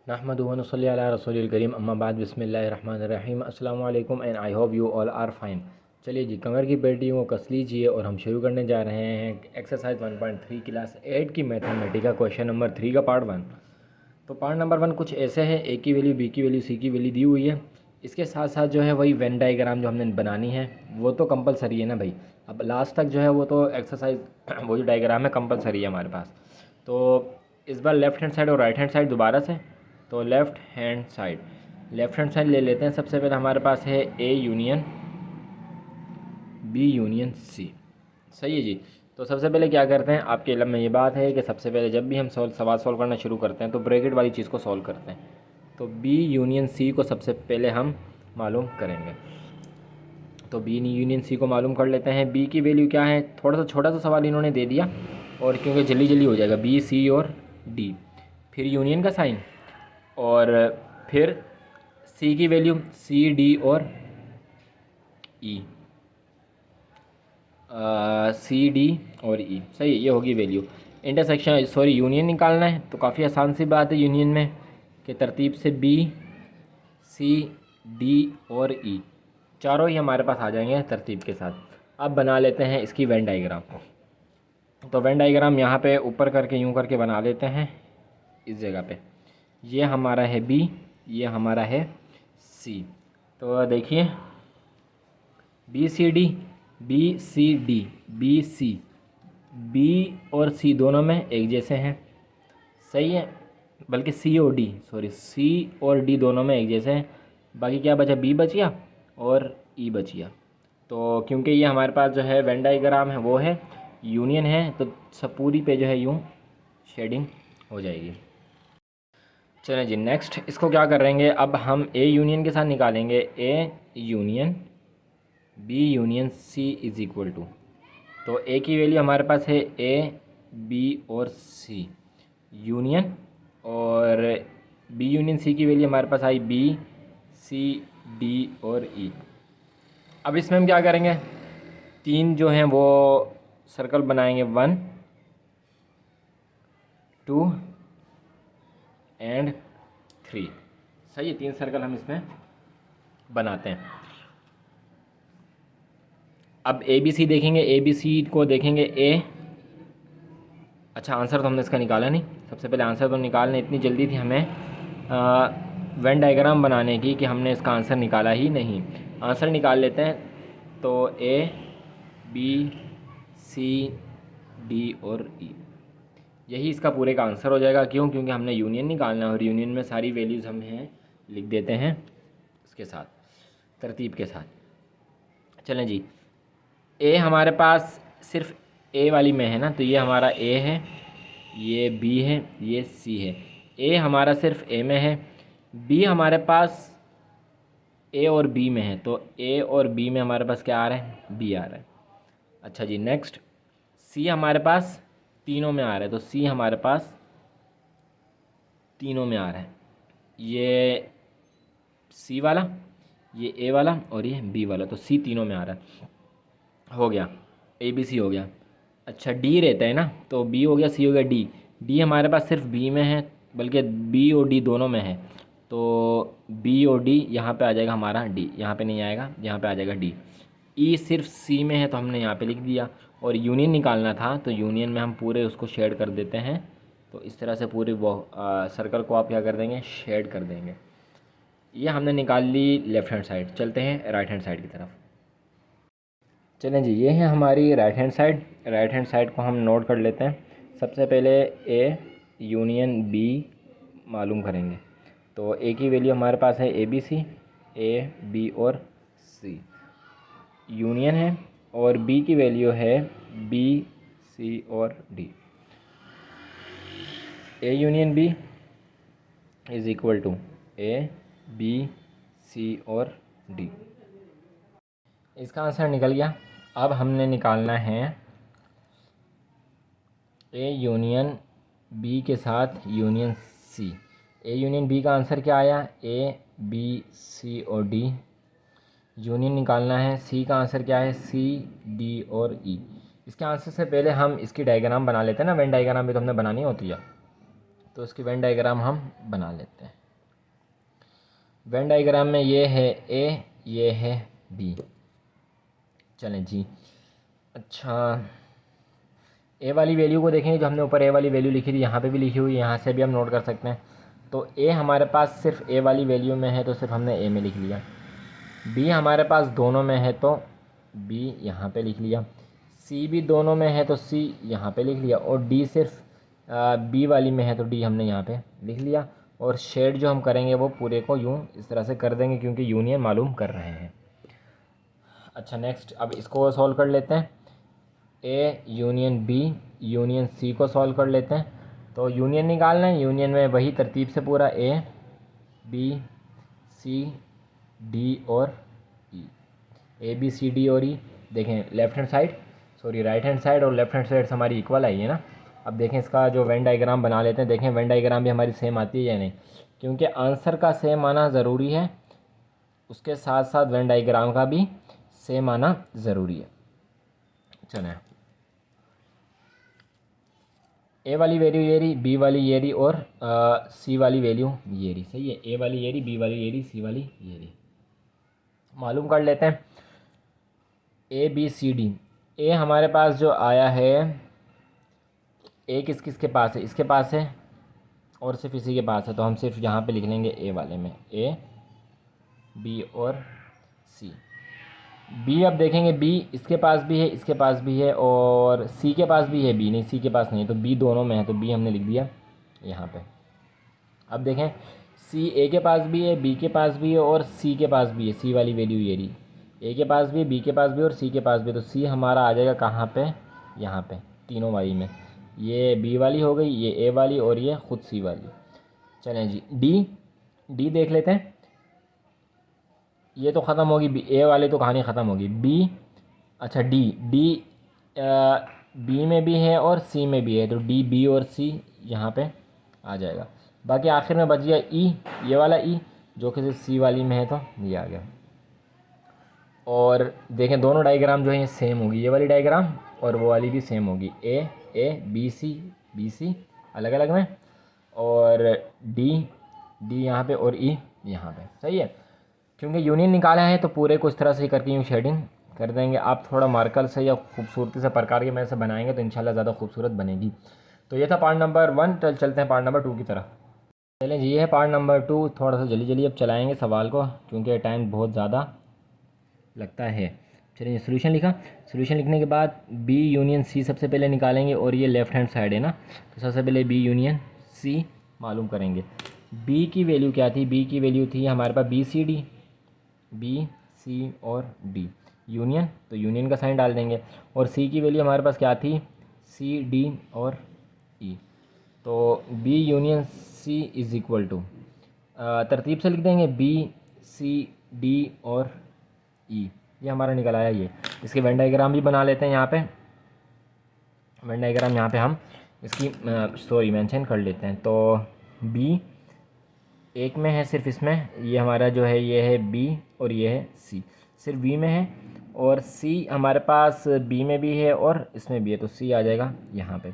नहमदुहु व नसल्ली अला रसूलिल करीम अम्मा बाद बिस्मिल्लाहिर्रहमानिर्रहीम अस्सलामु अलैकुम and I hope you all are fine. चलिए जी, कमर की पेटियों को कस लीजिए और हम शुरू करने जा रहे हैं एक्सरसाइज 1.3 क्लास 8 की मैथमेटिका क्वेश्चन नंबर 3 का पार्ट 1। तो पार्ट नंबर 1 कुछ ऐसे है, ए की वैल्यू, बी की वैल्यू, सी की वैल्यू दी हुई है। इसके साथ साथ जो है वही वेन डायग्राम जो हमने बनानी है वो तो कंपलसरी है ना भाई। अब लास्ट तक जो है वो तो एक्सरसाइज वो जो डायग्राम है कंपलसरी है हमारे पास। तो इस बार लेफ़्ट हैंड साइड और राइट हैंड साइड दोबारा से। तो लेफ़्ट हैंड साइड ले लेते हैं। सबसे पहले हमारे पास है A union B union C. सही है जी। तो सबसे पहले क्या करते हैं, आपके इल्म में ये बात है कि सबसे पहले जब भी हम सवाल सॉल्व करना शुरू करते हैं तो ब्रैकेट वाली चीज़ को सॉल्व करते हैं। तो बी यूनियन सी को सबसे पहले हम मालूम करेंगे। तो बी यूनियन सी को मालूम कर लेते हैं। बी की वैल्यू क्या है, थोड़ा सा छोटा सा सवाल इन्होंने दे दिया और क्योंकि जल्दी जल्दी हो जाएगा, बी सी और डी, फिर यूनियन का साइन और फिर सी की वैल्यू सी डी और ई, सी डी और ई। सही, ये होगी वैल्यू। इंटरसेक्शन सॉरी यूनियन निकालना है तो काफ़ी आसान सी बात है यूनियन में कि तरतीब से बी सी डी और ई चारों ही हमारे पास आ जाएंगे तरतीब के साथ। अब बना लेते हैं इसकी वेन डायग्राम। तो वेन डायग्राम यहाँ पे ऊपर करके यूँ करके बना लेते हैं इस जगह पे। ये हमारा है बी, ये हमारा है सी। तो देखिए B C D, B C D, B C, B और सी दोनों में एक जैसे हैं। सही है, बल्कि सी और डी, सॉरी सी और डी दोनों में एक जैसे हैं। बाकी क्या बचा, बी बच गया और ई बच गया। तो क्योंकि ये हमारे पास जो है वेन डायग्राम है वो है यूनियन है, तो सब पूरी पे जो है यूँ शेडिंग हो जाएगी। चलें जी, नेक्स्ट इसको क्या करेंगे, अब हम ए यूनियन के साथ निकालेंगे A union B union C is equal to. तो ए की वैल्यू हमारे पास है ए बी और सी यूनियन, और बी यूनियन सी की वैल्यू हमारे पास आई बी सी डी और ई। अब इसमें हम क्या करेंगे, तीन जो हैं वो सर्कल बनाएंगे, 1 2 एंड 3। सही है, तीन सर्कल हम इसमें बनाते हैं। अब ए बी सी देखेंगे, ए बी सी को देखेंगे ए, अच्छा आंसर तो हमने इसका निकाला नहीं। सबसे पहले आंसर तो निकालने, इतनी जल्दी थी हमें वेन डायग्राम बनाने की कि हमने इसका आंसर निकाला ही नहीं। आंसर निकाल लेते हैं। तो ए बी सी डी और ई, यही इसका पूरे का आंसर हो जाएगा। क्यों, क्योंकि हमने यूनियन निकालना है और यूनियन में सारी वैल्यूज़ हम हैं लिख देते हैं इसके साथ, तरतीब के साथ। चलें जी, ए हमारे पास सिर्फ ए वाली में है ना, तो ये हमारा ए है, ये बी है, ये सी है। ए हमारा सिर्फ ए में है, बी हमारे पास ए और बी में है, तो ए और बी में हमारे पास क्या आ रहा है, बी आ रहा है। अच्छा जी, नेक्स्ट सी हमारे पास तीनों में आ रहा है, तो सी हमारे पास तीनों में आ रहा है। ये सी वाला, ये ए वाला और ये बी वाला, तो सी तीनों में आ रहा है। हो गया, ए बी सी हो गया। अच्छा डी रहता है ना, तो बी हो गया, सी हो गया, डी। डी हमारे पास सिर्फ बी में है, बल्कि बी और डी दोनों में है, तो बी और डी यहाँ पे आ जाएगा हमारा डी, यहाँ पे नहीं आएगा, यहाँ पे आ जाएगा डी। ई सिर्फ सी में है तो हमने यहाँ पे लिख दिया। और यूनियन निकालना था तो यूनियन में हम पूरे उसको शेड कर देते हैं। तो इस तरह से पूरे वो सर्कल को आप क्या कर देंगे, शेड कर देंगे। ये हमने निकाल ली लेफ़्ट हैंड साइड। चलते हैं राइट हैंड साइड की तरफ। चलें जी, ये है हमारी right hand side. Right hand side को हम नोट कर लेते हैं। सबसे पहले ए यूनियन बी मालूम करेंगे। तो ए की वैल्यू हमारे पास है ए बी सी, ए बी और सी यूनियन है, और बी की वैल्यू है बी सी और D. A union B is equal to A B C और डी। इसका आंसर निकल गया। अब हमने निकालना है ए यूनियन बी के साथ union C. A union B का आंसर क्या आया, ए बी सी और डी। यूनियन निकालना है, सी का आंसर क्या है, सी डी और ई। इसके आंसर से पहले हम इसकी डायग्राम बना लेते हैं ना, वेन डायग्राम भी तो हमने बनानी होती है। तो इसकी वेन डायग्राम हम बना लेते हैं। वेन डायग्राम में ये है ए, ये है बी। चलें जी। अच्छा, ए वाली वैल्यू को देखेंगे, जो हमने ऊपर ए वाली वैल्यू लिखी थी यहाँ पे भी लिखी हुई है, यहाँ से भी हम नोट कर सकते हैं। तो ए हमारे पास सिर्फ ए वाली वैल्यू में है तो सिर्फ हमने ए में लिख लिया। बी हमारे पास दोनों में है तो बी यहाँ पे लिख लिया। सी भी दोनों में है तो सी यहाँ पे लिख लिया। और डी सिर्फ बी वाली में है तो डी हमने यहाँ पे लिख लिया। और शेड जो हम करेंगे वो पूरे को यूँ इस तरह से कर देंगे क्योंकि यूनियन मालूम कर रहे हैं। अच्छा नेक्स्ट, अब इसको सॉल्व कर लेते हैं। A union B union C को सॉल्व कर लेते हैं। तो यूनियन निकालना है, यूनियन में वही तरतीब से पूरा ए बी सी डी और ई। ए बी सी डी और ई। देखें left hand side, sorry right hand side और लेफ्ट हैंड साइड से हमारी इक्वल आई है ना। अब देखें इसका जो वेन डायग्राम बना लेते हैं। देखें वेन डायग्राम भी हमारी सेम आती है या नहीं, क्योंकि आंसर का सेम आना ज़रूरी है, उसके साथ साथ वेन डायग्राम का भी सेम आना ज़रूरी है। चलें, ए वाली वैल्यू ये रही, बी वाली ये रही और सी वाली वैल्यू ये रही। सही है, ए वाली ये रही, बी वाली ये रही, सी वाली ये रही। मालूम कर लेते हैं ए बी सी डी। ए हमारे पास जो आया है, ए किस किस के पास है, इसके पास है और सिर्फ इसी के पास है, तो हम सिर्फ यहाँ पे लिख लेंगे ए वाले में ए बी और सी। बी अब देखेंगे, बी इसके पास भी है, इसके पास भी है और सी के पास भी है, बी नहीं सी के पास नहीं है, तो बी दोनों में है तो बी हमने लिख दिया यहाँ पे। अब देखें सी ए के पास भी है, बी के पास भी है और सी के पास भी है। सी वाली वैल्यू ये रही, ए के पास भी है, बी के पास भी है और सी के पास भी है। तो सी हमारा आ जाएगा कहाँ पे, यहाँ पे तीनों वाली में। ये बी वाली हो गई, ये ए वाली और ये ख़ुद सी वाली। चलें जी, डी देख लेते हैं। ये तो ख़त्म होगी, बी ए वाले तो कहानी ख़त्म होगी। बी, अच्छा डी बी में भी है और सी में भी है, तो डी बी और सी यहाँ पे आ जाएगा। बाकी आखिर में बच गया ई, ये वाला ई जो कि सिर्फ सी वाली में है तो ये आ गया। और देखें दोनों डायग्राम जो है ये सेम होगी, ये वाली डायग्राम और वो वाली भी सेम होगी। ए बी सी अलग अलग में और डी यहाँ पे और ई यहाँ पे। सही है, क्योंकि यूनियन निकाला है तो पूरे को इस तरह से करके यूँ शेडिंग कर देंगे। आप थोड़ा मार्कर से या खूबसूरती से प्रकार के में से बनाएंगे तो इंशाल्लाह ज़्यादा खूबसूरत बनेगी। तो ये था पार्ट नंबर 1। चलते हैं पार्ट नंबर 2 की तरफ। चलें जी, ये है पार्ट नंबर 2। थोड़ा सा जल्दी अब चलाएँगे सवाल को क्योंकि टाइम बहुत ज़्यादा लगता है। चलिए सोल्यूशन लिखा, सोल्यूशन लिखने के बाद बी यूनियन सी सबसे पहले निकालेंगे और ये लेफ़्ट हैंड साइड है ना, तो सबसे पहले बी यूनियन सी मालूम करेंगे। बी की वैल्यू क्या थी, बी की वैल्यू थी हमारे पास बी सी और डी यूनियन, तो यूनियन का साइन डाल देंगे। और सी की वैल्यू हमारे पास क्या थी, सी डी और ई, तो B union C is equal to, तरतीब से लिख देंगे बी सी डी और ई। ये हमारा निकल आया ये। इसके वेन डायग्राम भी बना लेते हैं यहाँ पे। वेन डायग्राम यहाँ पे हम इसकी मेंशन कर लेते हैं। तो बी एक में है सिर्फ, इसमें ये हमारा जो है ये है बी और ये है सी, सिर्फ बी में है। और सी हमारे पास बी में भी है और इसमें भी है, तो सी आ जाएगा यहाँ पे।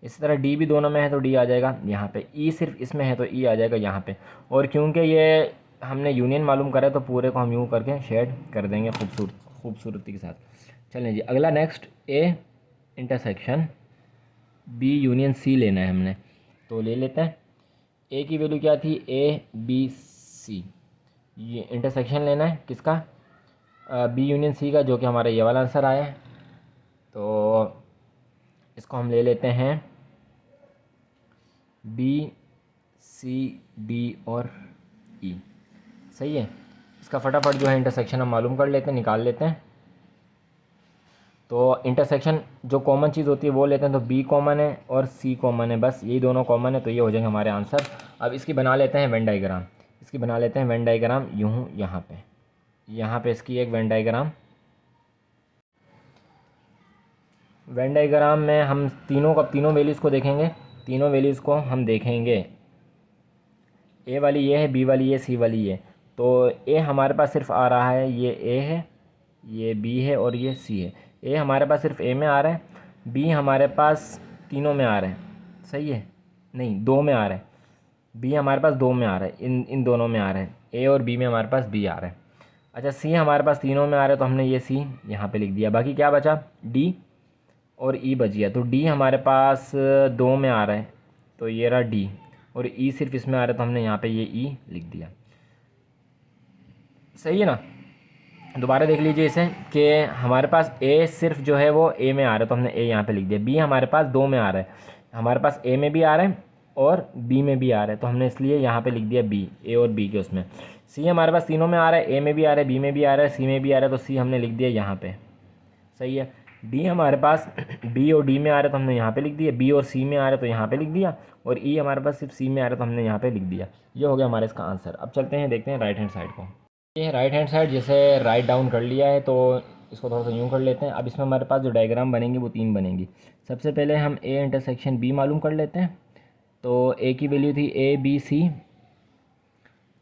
इसी तरह डी भी दोनों में है तो डी आ जाएगा यहाँ पे। ई सिर्फ इसमें है तो ई आ जाएगा यहाँ पे। और क्योंकि ये हमने यूनियन मालूम करा है तो पूरे को हम यूँ करके शेड कर देंगे खूबसूरती के साथ। चलें जी, अगला next A intersection B union C लेना है हमने, तो ले लेते हैं। ए की वैल्यू क्या थी, ए बी सी, ये इंटरसेक्शन लेना है किसका, बी यूनियन सी का, जो कि हमारा ये वाला आंसर आया है। तो इसको हम ले लेते हैं बी सी डी और ई। सही है, इसका फटाफट जो है इंटरसेक्शन हम मालूम कर लेते हैं, निकाल लेते हैं। तो इंटरसेक्शन जो कॉमन चीज़ होती है वो लेते हैं, तो बी कॉमन है और सी कॉमन है, बस यही दोनों कॉमन है, तो ये हो जाएंगे हमारे आंसर। अब इसकी बना लेते हैं वेन डायग्राम, इसकी बना लेते हैं वेन डायग्राम यूँ यहाँ पे इसकी एक वेन डायग्राम में हम तीनों वैल्यूज़ को देखेंगे। तीनों वैल्यूज़ को हम देखेंगे, ए वाली ये है, बी वाली ये, सी वाली ये। तो ए हमारे पास सिर्फ आ रहा है, ये ए है, ये बी है और ये सी है। ए हमारे पास सिर्फ ए में आ रहा है, बी हमारे पास तीनों में आ रहा है। सही है, नहीं, दो में आ रहा है, बी हमारे पास दो में आ रहा है, इन दोनों में आ रहा है, ए और बी में हमारे पास बी आ रहा है। अच्छा, सी हमारे पास तीनों में आ रहा है, तो हमने ये सी यहाँ पे लिख दिया। बाकी क्या बचा, डी और ई बच गया। तो डी हमारे पास दो में आ रहा है, तो ये रहा डी, और ई सिर्फ इसमें आ रहा है, तो हमने यहाँ पे ये ई लिख दिया। सही है ना। दोबारा देख लीजिए इसे कि हमारे पास ए सिर्फ जो है वो ए में आ रहा है, तो हमने ए यहाँ पे लिख दिया। बी हमारे पास दो में आ रहा है, हमारे पास ए में भी आ रहा है और बी में भी आ रहा है, तो हमने इसलिए यहाँ पे लिख दिया बी, ए और बी के उसमें। सी हमारे पास तीनों में आ रहा है, ए में भी आ रहा है, बी में भी आ रहा है, सी में भी आ रहा है, तो सी हमने लिख दिया यहाँ पे। सही है। डी हमारे पास बी और डी में आ रहा है, तो हमने यहाँ पे लिख दिया। बी और सी में आ रहा है, तो यहाँ पे लिख दिया। और ई हमारे पास सिर्फ सी में आ रहा है, तो हमने यहाँ पे लिख दिया। ये हो गया हमारा इसका आंसर। अब चलते हैं, देखते हैं राइट हैंड साइड को। ये राइट हैंड साइड जैसे राइट डाउन कर लिया है, तो इसको थोड़ा सा यूँ कर लेते हैं। अब इसमें हमारे पास जो डायग्राम बनेंगी वो तीन बनेंगी। सबसे पहले हम ए इंटरसेक्शन बी मालूम कर लेते हैं। तो ए की वैल्यू थी ए बी सी,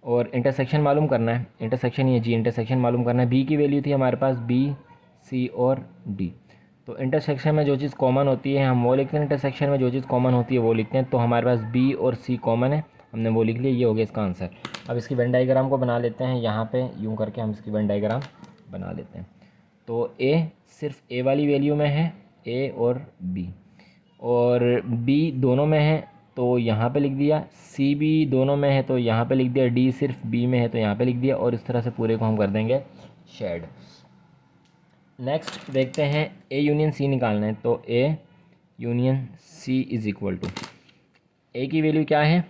और इंटरसेक्शन मालूम करना है, इंटरसेक्शन ये जी इंटरसेक्शन मालूम करना है। बी की वैल्यू थी हमारे पास बी सी और डी। तो इंटरसेक्शन में जो चीज़ कॉमन होती है हम वो लिखते हैं, इंटरसेक्शन में जो चीज़ कॉमन होती है वो लिखते हैं। तो हमारे पास बी और सी कॉमन है, हमने वो लिख लिया। ये हो गया इसका आंसर। अब इसकी वेन डायग्राम को बना लेते हैं। यहाँ पे यूँ करके हम इसकी वेन डायग्राम बना लेते हैं। तो ए सिर्फ ए वाली वैल्यू में है, ए और बी, और बी दोनों में है तो यहाँ पे लिख दिया। सी भी दोनों में है तो यहाँ पे लिख दिया। डी सिर्फ बी में है तो यहाँ पे लिख दिया। और इस तरह से पूरे को हम कर देंगे शेड। नेक्स्ट देखते हैं, ए यूनियन सी निकालना है। तो A union C is equal to, A की वैल्यू क्या है,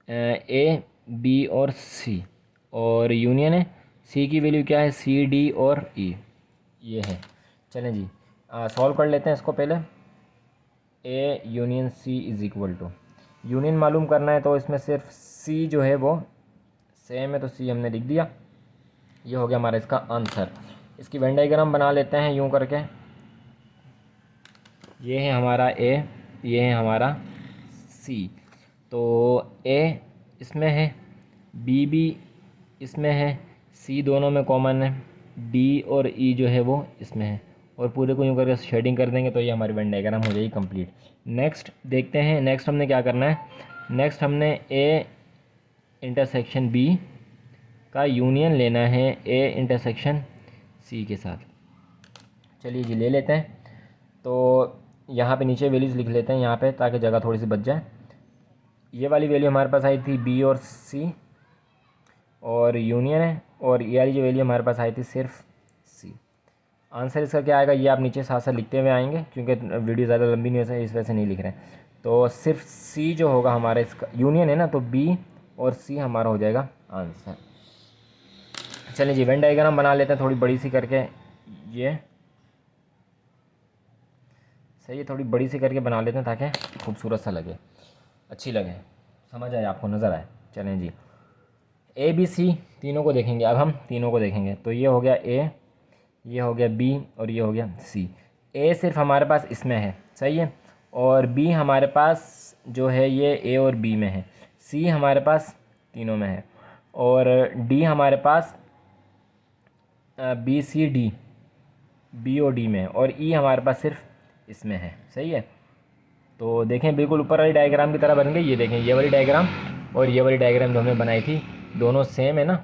ए बी और सी, और यूनियन है सी की वैल्यू क्या है, सी डी और ई, ये है। चलें जी, सॉल्व कर लेते हैं इसको पहले। A union C is equal to, union मालूम करना है तो इसमें सिर्फ सी जो है वो सेम है, तो सी हमने लिख दिया। ये हो गया हमारा इसका आंसर। इसकी वेन डायग्राम बना लेते हैं यूँ करके। ये है हमारा ए, ये है हमारा सी। तो ए इसमें है, बी भी इसमें है, सी दोनों में कॉमन है, डी और ई जो है वो इसमें है, और पूरे को यूँ करके शेडिंग कर देंगे तो ये हमारी वेन डायग्राम हो जाएगी कंप्लीट। नेक्स्ट देखते हैं, नेक्स्ट हमने क्या करना है। नेक्स्ट हमने ए इंटरसेक्शन बी का यूनियन लेना है ए इंटरसेक्शन सी के साथ। चलिए जी ले लेते हैं। तो यहाँ पे नीचे वैल्यूज़ लिख लेते हैं यहाँ पे, ताकि जगह थोड़ी सी बच जाए। ये वाली वैल्यू हमारे पास आई थी बी और सी, और यूनियन है, और ये वाली जो वैल्यू हमारे पास आई थी सिर्फ सी। आंसर इसका क्या आएगा ये आप नीचे साथ साथ लिखते हुए आएंगे, क्योंकि वीडियो ज़्यादा लंबी नहीं हो, इस वजह से नहीं लिख रहे हैं। तो सिर्फ सी जो होगा हमारा, इसका यूनियन है ना, तो बी और सी हमारा हो जाएगा आंसर। चलिए जी वेन डायग्राम बना लेते हैं थोड़ी बड़ी सी करके। ये सही है, थोड़ी बड़ी सी करके बना लेते हैं ताकि खूबसूरत सा लगे, अच्छी लगे, समझ आए आपको, नज़र आए। चलें जी, ए बी सी तीनों को देखेंगे। अब हम तीनों को देखेंगे। तो ये हो गया ए, ये हो गया बी, और ये हो गया सी। ए सिर्फ हमारे पास इसमें है, सही है, और बी हमारे पास जो है ये ए और बी में है, सी हमारे पास तीनों में है, और डी हमारे पास बी सी डी, बी और डी में है, और ई हमारे पास सिर्फ इसमें है। सही है। तो देखें बिल्कुल ऊपर वाली डायग्राम की तरह बन गई। ये देखें, ये वाली डायग्राम और ये वाली डायग्राम जो हमने बनाई थी दोनों सेम है ना।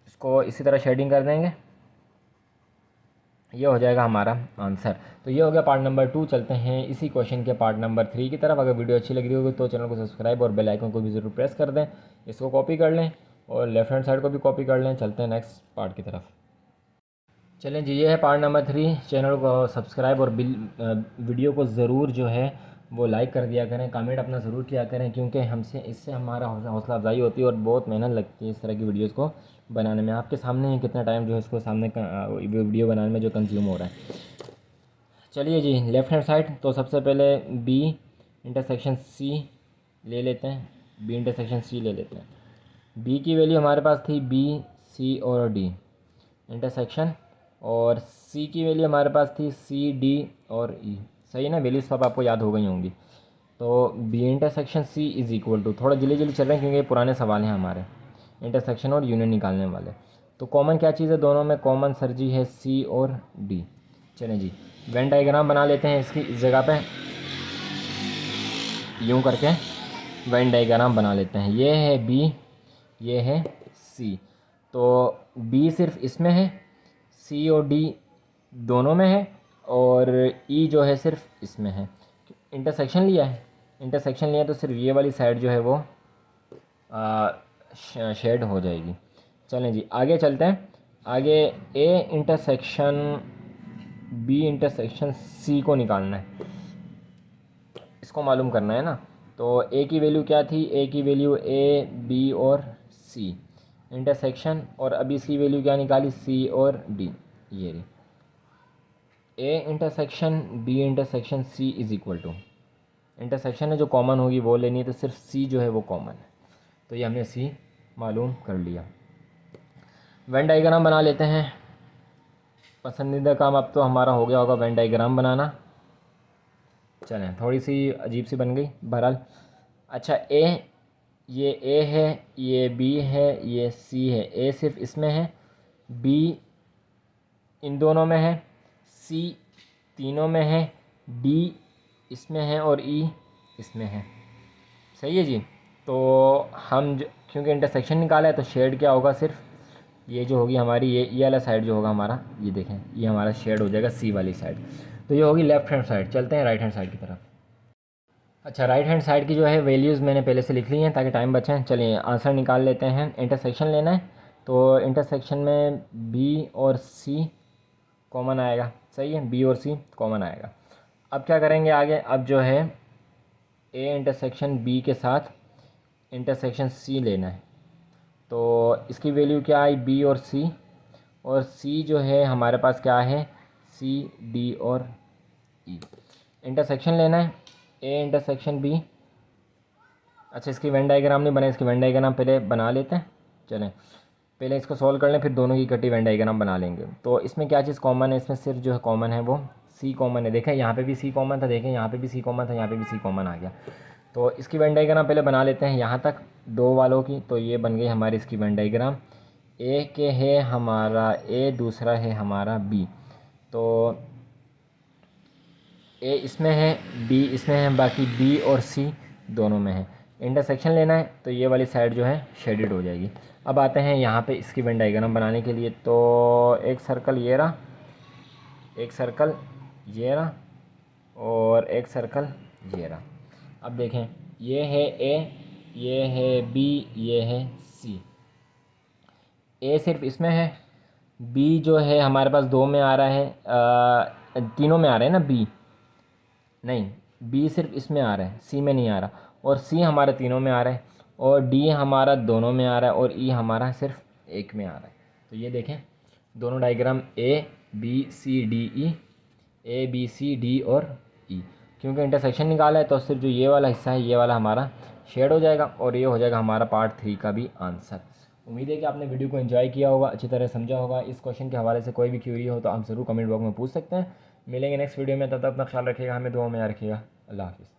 इसको इसी तरह शेडिंग कर देंगे, ये हो जाएगा हमारा आंसर। तो ये हो गया पार्ट नंबर 2। चलते हैं इसी क्वेश्चन के पार्ट नंबर 3 की तरफ। अगर वीडियो अच्छी लग रही होगी तो चैनल को सब्सक्राइब और बेल आइकन को भी ज़रूर प्रेस कर दें। इसको कॉपी कर लें और लेफ्ट हैंड साइड को भी कॉपी कर लें। चलते हैं नेक्स्ट पार्ट की तरफ। चलें जी, ये है पार्ट नंबर 3। चैनल को सब्सक्राइब और वीडियो को ज़रूर जो है वो लाइक कर दिया करें, कमेंट अपना ज़रूर किया करें, क्योंकि हमसे इससे हमारा हौसला अफजाई होती है और बहुत मेहनत लगती है इस तरह की वीडियोस को बनाने में। आपके सामने ही कितना टाइम जो है इसको सामने वीडियो बनाने में जो कंज्यूम हो रहा है। चलिए जी, लेफ़्ट हैंड साइड। तो सबसे पहले बी इंटरसेक्शन सी ले लेते हैं, बी इंटरसेक्शन सी ले लेते हैं। बी की वैल्यू हमारे पास थी बी सी और डी इंटरसेक्शन, और सी की वैल्यू हमारे पास थी सी डी और ई। सही है ना, वैल्यूज सब आपको याद हो गई होंगी। तो B intersection C is equal to, थोड़ा जल्दी जल्दी चल रहे हैं क्योंकि ये पुराने सवाल हैं हमारे, इंटरसेक्शन और यूनियन निकालने वाले। तो कॉमन क्या चीज़ है दोनों में, कॉमन सर जी है सी और डी। चलें जी वेन डायग्राम बना लेते हैं इसकी इस जगह पे। यूँ करके वेन डायग्राम बना लेते हैं। ये है बी, ये है सी। तो बी सिर्फ इसमें है, सी और डी दोनों में है, और ई जो है सिर्फ इसमें है। इंटरसेक्शन लिया है, इंटरसेक्शन लिया तो सिर्फ ये वाली साइड जो है वो शेड हो जाएगी। चलें जी आगे चलते हैं। आगे A intersection B intersection C को निकालना है, इसको मालूम करना है ना। तो ए की वैल्यू क्या थी, ए की वैल्यू ए बी और सी इंटरसेक्शन, और अभी इसकी वैल्यू क्या निकाली, सी और डी। ये रही A intersection B intersection C is equal to, intersection है जो कॉमन होगी वो लेनी है, तो सिर्फ सी जो है वो कॉमन है। तो ये हमने सी मालूम कर लिया। वेन डायग्राम बना लेते हैं। पसंदीदा काम अब तो हमारा हो गया होगा वेन डायग्राम बनाना। चलें, थोड़ी सी अजीब सी बन गई बहरहाल। अच्छा ये ए है, ये बी है, ये सी है। ए सिर्फ इसमें है, बी इन दोनों में है, सी तीनों में है, डी इसमें है और ई इसमें है। सही है जी। तो हम क्योंकि इंटरसेक्शन निकाला है तो शेड क्या होगा, सिर्फ ये जो होगी हमारी ये वाला साइड जो होगा हमारा, ये देखें ये हमारा शेड हो जाएगा सी वाली साइड। तो ये होगी लेफ़्ट हैंड साइड। चलते हैं राइट हैंड साइड की तरफ। अच्छा, राइट हैंड साइड की जो है वैल्यूज़ मैंने पहले से लिख ली हैं ताकि टाइम बचे। चलिए आंसर निकाल लेते हैं। इंटरसेक्शन लेना है तो इंटरसेक्शन में बी और सी कॉमन आएगा। सही है, बी और सी कॉमन आएगा। अब क्या करेंगे आगे, अब जो है ए इंटरसेक्शन बी के साथ इंटरसेक्शन सी लेना है। तो इसकी वैल्यू क्या आई, बी और सी जो है हमारे पास क्या है, सी डी और ई। इंटरसेक्शन लेना है ए इंटरसेक्शन बी। अच्छा, इसकी वेन डायग्राम नहीं बने, इसकी वेन डायग्राम पहले बना लेते हैं। चलें पहले इसको सॉल्व कर लें, फिर दोनों की इकट्ठी वेन डायग्राम बना लेंगे। तो इसमें क्या चीज़ कॉमन है, इसमें सिर्फ जो है कॉमन है वो सी कॉमन है। देखें यहाँ पे भी सी कॉमन था, देखें यहाँ पे भी सी कॉमन था, यहाँ पे भी सी कॉमन आ गया। तो इसकी वेन डायग्राम पहले बना लेते हैं यहाँ तक दो वालों की। तो ये बन गई हमारी इसकी वेन डायग्राम। ए के है हमारा ए, दूसरा है हमारा बी। तो ए इसमें है, बी इसमें है, बाकी बी और सी दोनों में है। इंटरसेक्शन लेना है तो ये वाली साइड जो है शेडेड हो जाएगी। अब आते हैं यहाँ पे इसकी वेन डायग्राम बनाने के लिए। तो एक सर्कल ये रहा, एक सर्कल ये रहा, और एक सर्कल ये रहा। अब देखें ये है ए, ये है बी, ये है सी। ए सिर्फ इसमें है, बी जो है हमारे पास दो में आ रहा है, तीनों में आ रहा है ना बी, नहीं बी सिर्फ इसमें आ रहा है, सी में नहीं आ रहा, और सी हमारे तीनों में आ रहा है, और डी हमारा दोनों में आ रहा है, और ई हमारा सिर्फ एक में आ रहा है। तो ये देखें दोनों diagram A B C D E, A B C D और ई। क्योंकि इंटरसेक्शन निकाला है तो सिर्फ जो ये वाला हिस्सा है ये वाला हमारा शेड हो जाएगा, और ये हो जाएगा हमारा पार्ट 3 का भी आंसर। उम्मीद है कि आपने वीडियो को एंजॉय किया होगा, अच्छी तरह समझा होगा। इस क्वेश्चन के हवाले से कोई भी क्यूरी हो तो आप ज़रूर कमेंट बॉक्स में पूछ सकते हैं। मिलेंगे नेक्स्ट वीडियो में, तब तक अपना ख्याल रखिएगा, हमें दुआ में याद रखिएगा। अल्लाह हाफ़िज़।